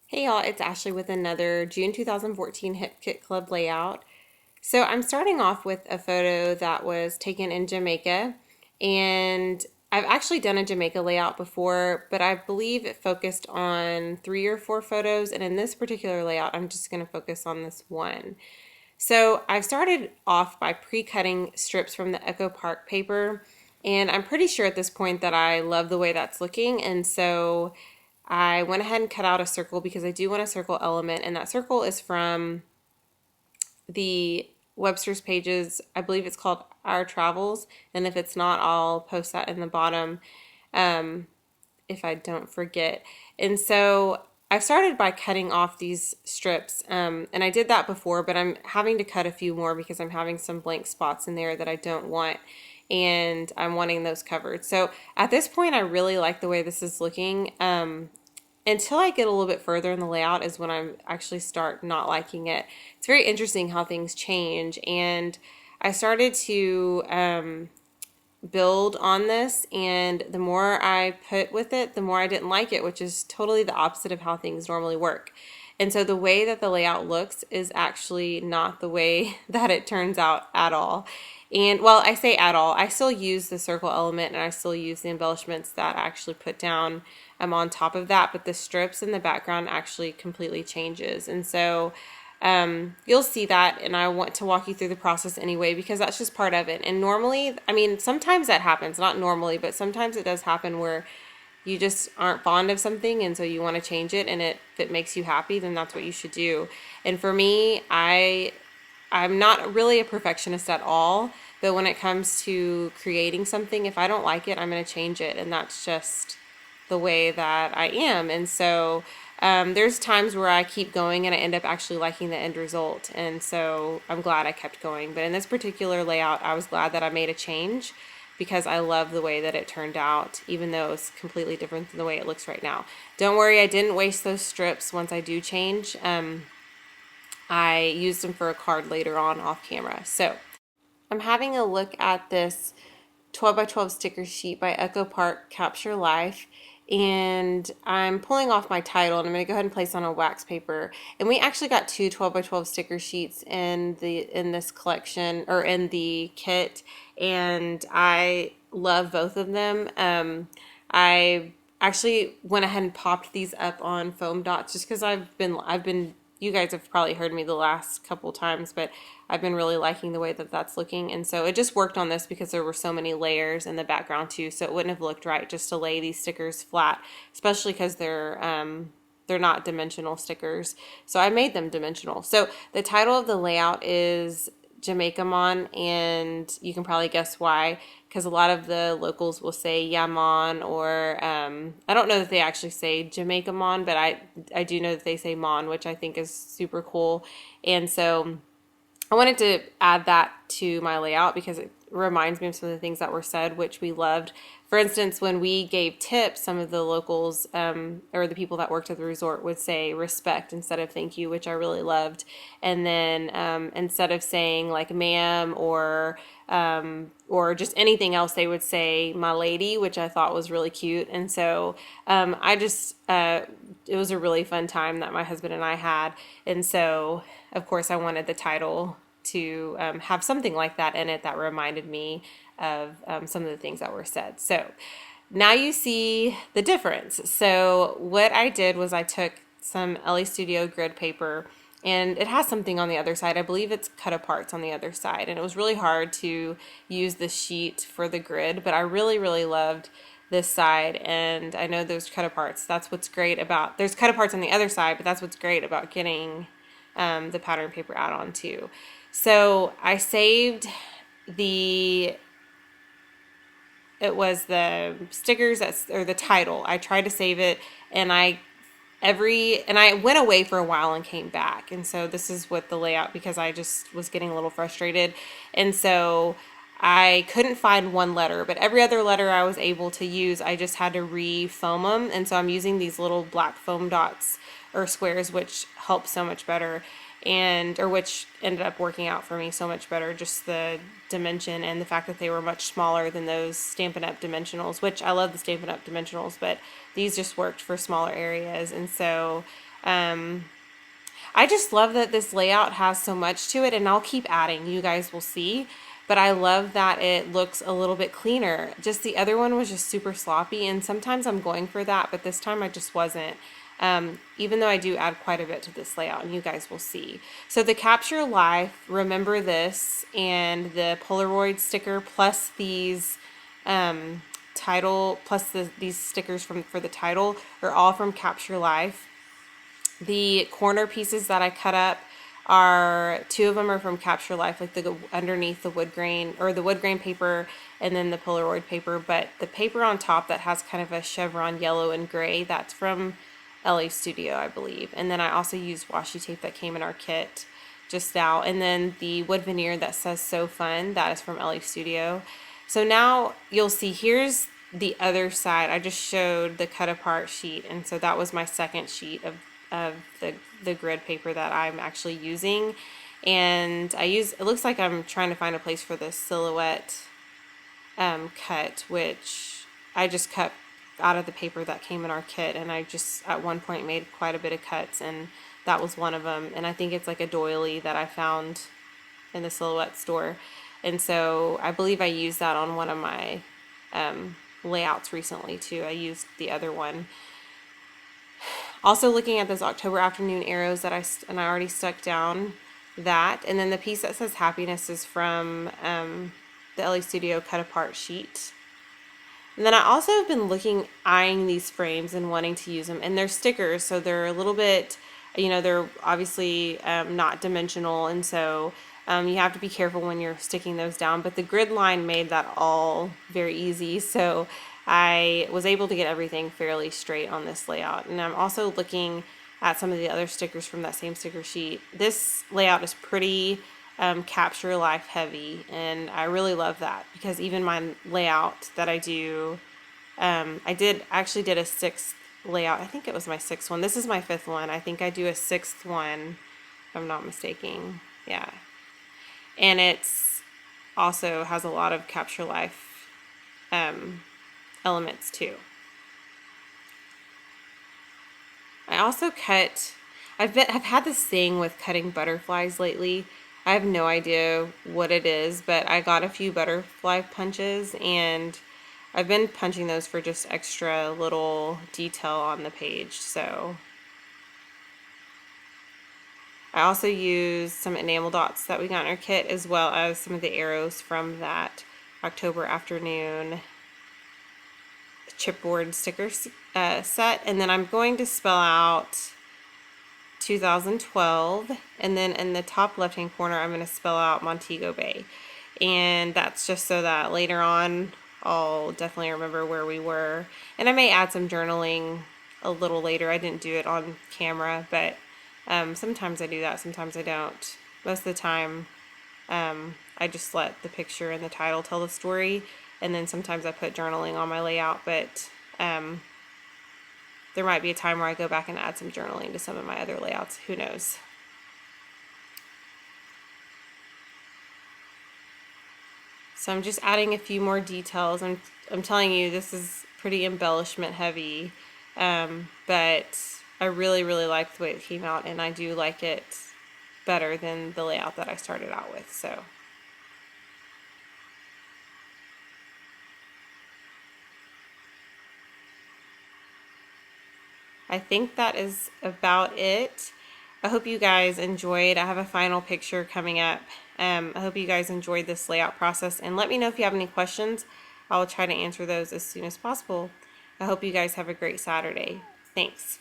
Hey y'all, it's Ashley with another June 2014 Hip Kit Club layout. So I'm starting off with a photo that was taken in Jamaica, and I've actually done a Jamaica layout before, but I believe it focused on 3 or 4 photos, and in this particular layout, I'm just going to focus on this one. So I've started off by pre-cutting strips from the Echo Park paper, and I'm pretty sure at this point that I love the way that's looking, and so I went ahead and cut out a circle because I do want a circle element, and that circle is from the Webster's Pages. I believe it's called Our Travels, and if it's not, I'll post that in the bottom if I don't forget. And so I started by cutting off these strips, and I did that before, but I'm having to cut a few more because I'm having some blank spots in there that I don't want, and I'm wanting those covered. So at this point, I really like the way this is looking. Until I get a little bit further in the layout is when I actually start not liking it. It's very interesting how things change, and I started to build on this, and the more I put with it, the more I didn't like it, which is totally the opposite of how things normally work. And so the way that the layout looks is actually not the way that it turns out at all. And well, I say at all, I still use the circle element and I still use the embellishments that I actually put down on top of that, but the strips in the background actually completely changes. And so you'll see that, and I want to walk you through the process anyway because that's just part of it. And normally, I mean, sometimes that happens, not normally, but sometimes it does happen where you just aren't fond of something and so you want to change it, and if it makes you happy, then that's what you should do. And for me, I'm not really a perfectionist at all, but when it comes to creating something, if I don't like it, I'm going to change it, and that's just the way that I am. And so there's times where I keep going and I end up actually liking the end result, and so I'm glad I kept going. But in this particular layout, I was glad that I made a change because I love the way that it turned out, even though it's completely different than the way it looks right now. Don't worry, I didn't waste those strips once I do change. I used them for a card later on off camera. So I'm having a look at this 12 by 12 sticker sheet by Echo Park Capture Life, and I'm pulling off my title, and I'm going to go ahead and place on a wax paper. And we actually got 2 12 by 12 sticker sheets in this collection, or in the kit, and I love both of them. I actually went ahead and popped these up on foam dots just because I've been you guys have probably heard me the last couple times, but I've been really liking the way that that's looking. And so it just worked on this because there were so many layers in the background too. So it wouldn't have looked right just to lay these stickers flat, especially because they're not dimensional stickers. So I made them dimensional. So the title of the layout is Jamaica Mon, and you can probably guess why, because a lot of the locals will say Yaman, or I don't know that they actually say Jamaica Mon, but I do know that they say Mon, which I think is super cool. And so I wanted to add that to my layout because it reminds me of some of the things that were said, which we loved. For instance, when we gave tips, some of the locals or the people that worked at the resort would say respect instead of thank you, which I really loved. And then instead of saying like ma'am or just anything else, they would say my lady, which I thought was really cute. And so it was a really fun time that my husband and I had. And so, of course, I wanted the title to have something like that in it that reminded me of some of the things that were said. So now you see the difference. So what I did was I took some LA Studio grid paper, and it has something on the other side. I believe it's cut aparts on the other side, and it was really hard to use the sheet for the grid, but I really, really loved this side, and I know there's cut aparts. That's what's great about, there's cut aparts on the other side, but that's what's great about getting the pattern paper add-on too. So I saved it was the stickers or the title. I tried to save it, and I went away for a while and came back. And so this is what the layout, because I just was getting a little frustrated. And so I couldn't find one letter, but every other letter I was able to use, I just had to re-foam them. And so I'm using these little black foam dots or squares, which help so much better, or which ended up working out for me so much better. Just the dimension and the fact that they were much smaller than those Stampin' Up! Dimensionals, which I love the Stampin' Up! Dimensionals, but these just worked for smaller areas. And so I just love that this layout has so much to it, and I'll keep adding, you guys will see. But I love that it looks a little bit cleaner. Just the other one was just super sloppy, and sometimes I'm going for that, but this time I just wasn't. Even though I do add quite a bit to this layout, and you guys will see. So the Capture Life, Remember This, and the Polaroid sticker, plus these title, plus these stickers for the title, are all from Capture Life. The corner pieces that I cut up are, two of them are from Capture Life, like the underneath the wood grain, or the wood grain paper, and then the Polaroid paper. But the paper on top that has kind of a chevron yellow and gray, that's from LA Studio, I believe. And then I also used washi tape that came in our kit just now. And then the wood veneer that says So Fun, that is from LA Studio. So now you'll see, here's the other side. I just showed the cut apart sheet, and so that was my second sheet of the grid paper that I'm actually using. And it looks like I'm trying to find a place for the silhouette cut, which I just cut out of the paper that came in our kit, and I just at one point made quite a bit of cuts, and that was one of them. And I think it's like a doily that I found in the silhouette store, and so I believe I used that on one of my layouts recently too. I used the other one. Also looking at those October afternoon arrows that I already stuck down that, and then the piece that says happiness is from the LA Studio cut apart sheet. And then I also have been eyeing these frames and wanting to use them, and they're stickers, so they're a little bit, they're obviously not dimensional, and so you have to be careful when you're sticking those down. But the grid line made that all very easy, so I was able to get everything fairly straight on this layout. And I'm also looking at some of the other stickers from that same sticker sheet. This layout is pretty Capture Life heavy, and I really love that, because even my layout that I do, I actually did a sixth layout. I think it was my sixth one. This is my fifth one. I think I do a sixth one, if I'm not mistaken. Yeah. And it's also has a lot of Capture Life elements too. I also I've had this thing with cutting butterflies lately. I have no idea what it is, but I got a few butterfly punches, and I've been punching those for just extra little detail on the page. So I also used some enamel dots that we got in our kit, as well as some of the arrows from that October afternoon chipboard sticker set. And then I'm going to spell out 2012, and then in the top left hand corner I'm going to spell out Montego Bay, and that's just so that later on I'll definitely remember where we were. And I may add some journaling a little later. I didn't do it on camera, but sometimes I do that, sometimes I don't. Most of the time I just let the picture and the title tell the story, and then sometimes I put journaling on my layout. But there might be a time where I go back and add some journaling to some of my other layouts. Who knows? So I'm just adding a few more details. I'm telling you, this is pretty embellishment heavy, but I really, really like the way it came out, and I do like it better than the layout that I started out with. So I think that is about it. I hope you guys enjoyed. I have a final picture coming up. I hope you guys enjoyed this layout process, and let me know if you have any questions. I will try to answer those as soon as possible. I hope you guys have a great Saturday. Thanks.